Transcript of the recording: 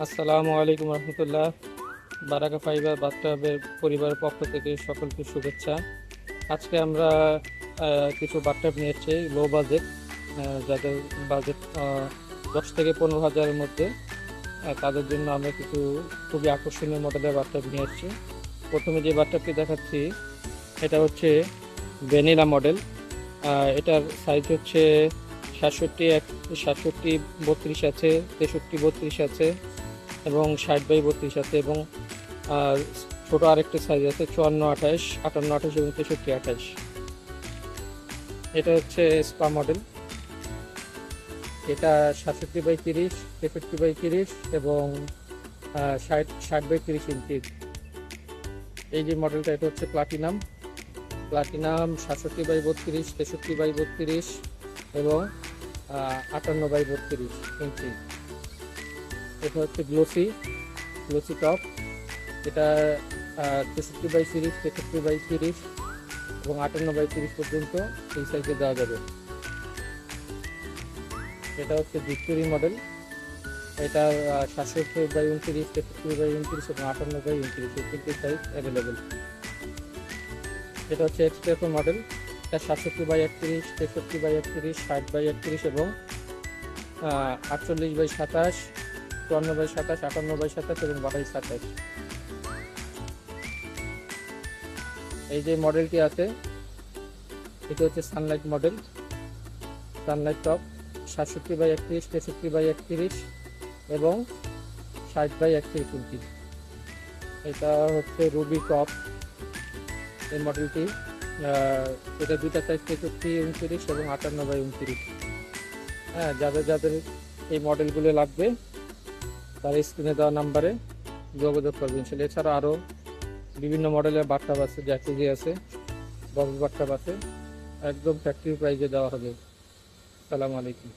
আসসালামু আলাইকুম রহমতুল্লাহ। বারাকা ফাইবার বাথটাবের পরিবারের পক্ষ থেকে সকলকে শুভেচ্ছা। আজকে আমরা কিছু বাথটাব নিয়েছি লো বাজেট, যাদের বাজেট 10 থেকে 15 হাজারের মধ্যে, তাদের জন্য আমরা কিছু খুবই আকর্ষণীয় মডেলের বাথটাব নিয়ে এসেছি। প্রথমে যে বাথটাবটি দেখাচ্ছি এটা হচ্ছে ভ্যানিলা মডেল। এটার সাইজ হচ্ছে 67/32 আছে, 63/32 আছে এবং 60/32 আছে, এবং ছোট আরেকটা সাইজ আছে 54/28, 58/28 এবং 63/28। এটা হচ্ছে স্পা মডেল। এটা 67/30, 63/30 এবং 60/30 ইঞ্চি। এই যে মডেলটা, এটা হচ্ছে প্লাটিনাম। 67/32, 63/32 এবং 58/32 ইঞ্চি। এটা হচ্ছে গ্লোসি টপ। এটা 63/30, 63/30 এবং 58/30 পর্যন্ত এই সাইজে দেওয়া যাবে। এটা হচ্ছে ভিক্টোরি মডেল। এটা 67/29, 63/29 এবং 58/29 এই তিনটি সাইজ অ্যাভেলেবেল। এটা হচ্ছে এক্সপ্রেসো মডেল। এটা 67/31, 63/31, 60/31 এবং 48/27, 54/27, 58/27 এবং 22/27। এই যে মডেলটি আছে এটা হচ্ছে সানলাইট মডেল। সানলাইট টপ 67/31, 63/31 এবং 60/31 ইঞ্চি। এটা হচ্ছে রুবি টপ এই মডেলটি। এটা দুইটা সাইজ 63/29 এবং 58/29। হ্যাঁ, যাদের যাদের এই মডেলগুলো লাগবে তারা স্ক্রিনে দেওয়া নাম্বারে যোগাযোগ করবেন। এছাড়া আরও বিভিন্ন মডেলের বাথটাব আছে, জ্যাকুজি আছে, বক্স বাথটাব আছে, একদম ফ্যাক্টরি প্রাইসে দেওয়া হবে। আসসালামু আলাইকুম।